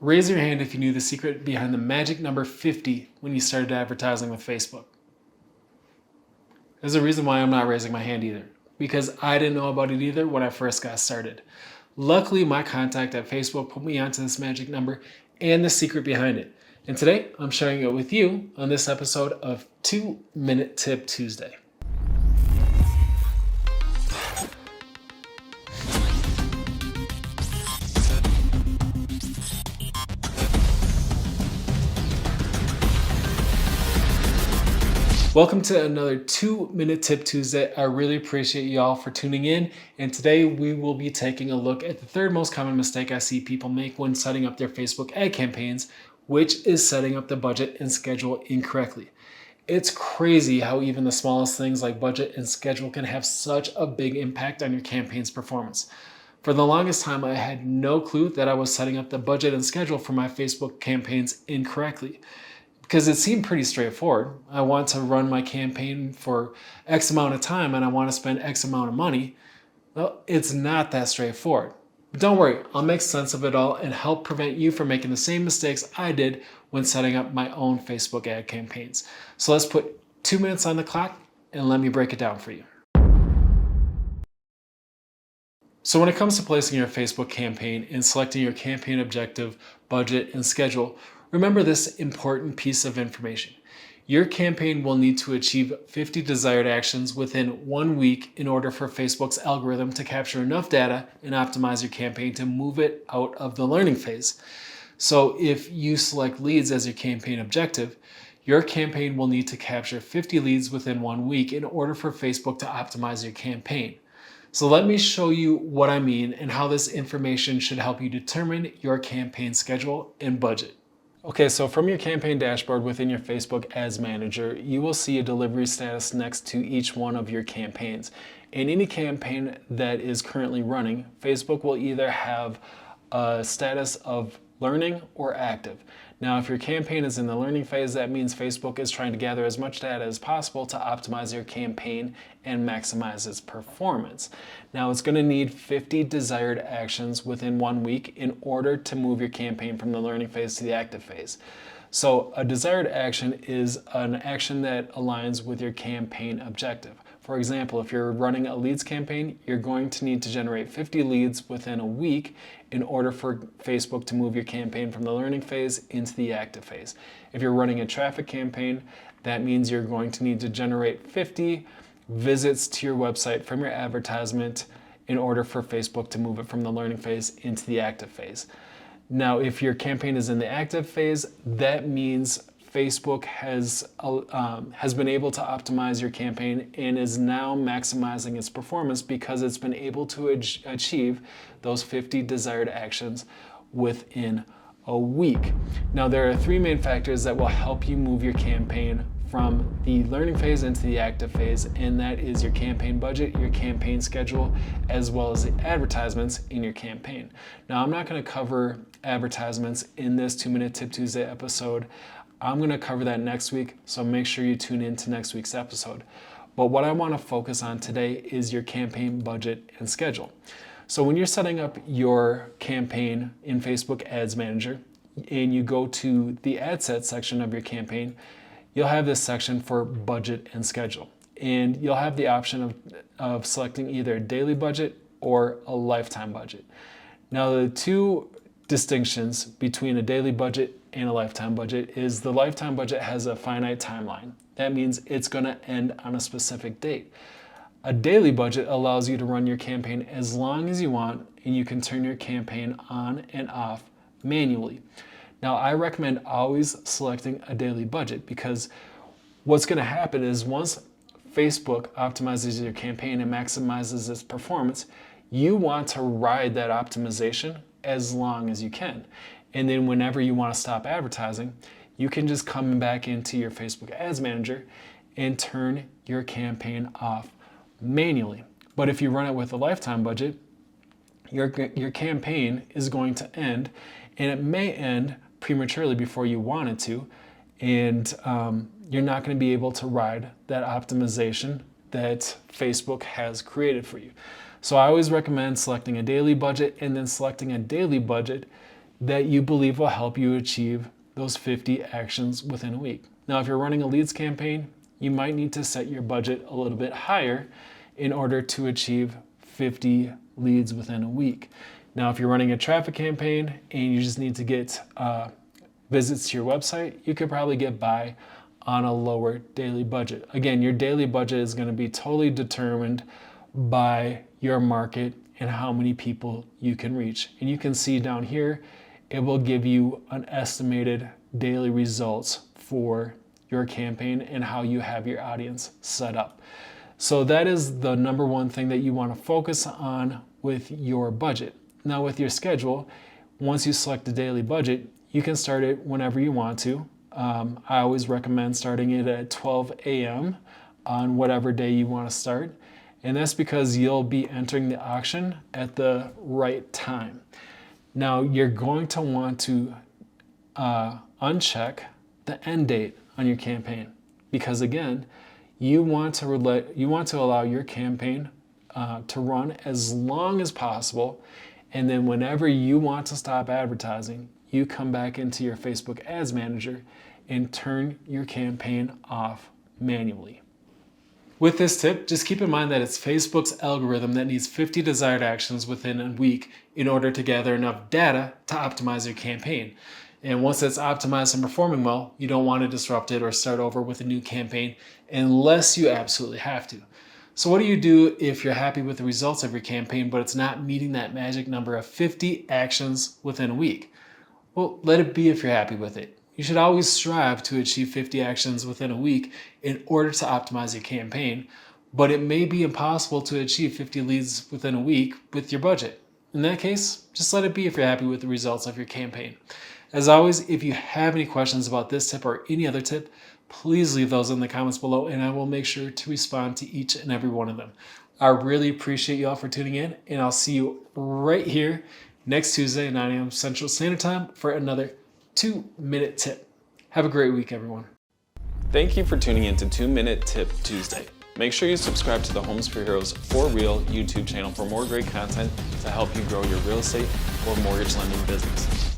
Raise your hand if you knew the secret behind the magic number 50 when you started advertising with Facebook. There's a reason why I'm not raising my hand either, because I didn't know about it either when I first got started. Luckily, my contact at Facebook put me onto this magic number and the secret behind it. And today, I'm sharing it with you on this episode of 2-Minute Tip Tuesday. Welcome to another 2-Minute Tip Tuesday. I really appreciate y'all for tuning in. And today we will be taking a look at the third most common mistake I see people make when setting up their Facebook ad campaigns, which is setting up the budget and schedule incorrectly. It's crazy how even the smallest things like budget and schedule can have such a big impact on your campaign's performance. For the longest time, I had no clue that I was setting up the budget and schedule for my Facebook campaigns incorrectly, because it seemed pretty straightforward. I want to run my campaign for X amount of time and I want to spend X amount of money. Well, it's not that straightforward. But don't worry, I'll make sense of it all and help prevent you from making the same mistakes I did when setting up my own Facebook ad campaigns. So let's put 2 minutes on the clock and let me break it down for you. So when it comes to placing your Facebook campaign and selecting your campaign objective, budget, and schedule, remember this important piece of information. Your campaign will need to achieve 50 desired actions within 1 week in order for Facebook's algorithm to capture enough data and optimize your campaign to move it out of the learning phase. So if you select leads as your campaign objective, your campaign will need to capture 50 leads within 1 week in order for Facebook to optimize your campaign. So let me show you what I mean and how this information should help you determine your campaign schedule and budget. Okay, so from your campaign dashboard within your Facebook Ads Manager, you will see a delivery status next to each one of your campaigns. In any campaign that is currently running, Facebook will either have a status of learning or active. Now, if your campaign is in the learning phase, that means Facebook is trying to gather as much data as possible to optimize your campaign and maximize its performance. Now, it's going to need 50 desired actions within 1 week in order to move your campaign from the learning phase to the active phase. So a desired action is an action that aligns with your campaign objective. For example, if you're running a leads campaign, you're going to need to generate 50 leads within a week in order for Facebook to move your campaign from the learning phase into the active phase. If you're running a traffic campaign, that means you're going to need to generate 50 visits to your website from your advertisement in order for Facebook to move it from the learning phase into the active phase. Now, if your campaign is in the active phase, that means Facebook has been able to optimize your campaign and is now maximizing its performance because it's been able to achieve those 50 desired actions within a week. Now, there are 3 main factors that will help you move your campaign from the learning phase into the active phase, and that is your campaign budget, your campaign schedule, as well as the advertisements in your campaign. Now, I'm not going to cover advertisements in this 2-Minute Tip Tuesday episode. I'm going to cover that next week, so make sure you tune in to next week's episode. But what I want to focus on today is your campaign budget and schedule. So when you're setting up your campaign in Facebook Ads Manager and you go to the ad set section of your campaign, you'll have this section for budget and schedule. And you'll have the option of selecting either a daily budget or a lifetime budget. Now, the 2 distinctions between a daily budget and a lifetime budget is the lifetime budget has a finite timeline. That means it's going to end on a specific date. A daily budget allows you to run your campaign as long as you want, and you can turn your campaign on and off manually. Now, I recommend always selecting a daily budget because what's going to happen is once Facebook optimizes your campaign and maximizes its performance, you want to ride that optimization as long as you can. And then whenever you want to stop advertising, you can just come back into your Facebook Ads Manager and turn your campaign off manually. But if you run it with a lifetime budget, your campaign is going to end, and it may end prematurely before you want it to, and you're not going to be able to ride that optimization that Facebook has created for you. So I always recommend selecting a daily budget and then selecting a daily budget that you believe will help you achieve those 50 actions within a week. Now, if you're running a leads campaign, you might need to set your budget a little bit higher in order to achieve 50 leads within a week. Now, if you're running a traffic campaign and you just need to get visits to your website, you could probably get by on a lower daily budget. Again, your daily budget is going to be totally determined by your market and how many people you can reach. And you can see down here, it will give you an estimated daily results for your campaign and how you have your audience set up. So that is the number one thing that you want to focus on with your budget. Now with your schedule, once you select the daily budget, you can start it whenever you want to. I always recommend starting it at 12 a.m. on whatever day you want to start. And that's because you'll be entering the auction at the right time. Now you're going to want to uncheck the end date on your campaign, because again, you want to allow your campaign to run as long as possible, and then whenever you want to stop advertising, you come back into your Facebook Ads Manager and turn your campaign off manually. With this tip, just keep in mind that it's Facebook's algorithm that needs 50 desired actions within a week in order to gather enough data to optimize your campaign. And once it's optimized and performing well, you don't want to disrupt it or start over with a new campaign unless you absolutely have to. So what do you do if you're happy with the results of your campaign, but it's not meeting that magic number of 50 actions within a week? Well, let it be if you're happy with it. You should always strive to achieve 50 actions within a week in order to optimize your campaign, but it may be impossible to achieve 50 leads within a week with your budget. In that case, just let it be if you're happy with the results of your campaign. As always, if you have any questions about this tip or any other tip, please leave those in the comments below and I will make sure to respond to each and every one of them. I really appreciate you all for tuning in, and I'll see you right here next Tuesday at 9 a.m. Central Standard Time for another 2-minute tip. Have a great week, everyone. Thank you for tuning in to 2-Minute Tip Tuesday. Make sure you subscribe to the Homes for Heroes For Real YouTube channel for more great content to help you grow your real estate or mortgage lending business.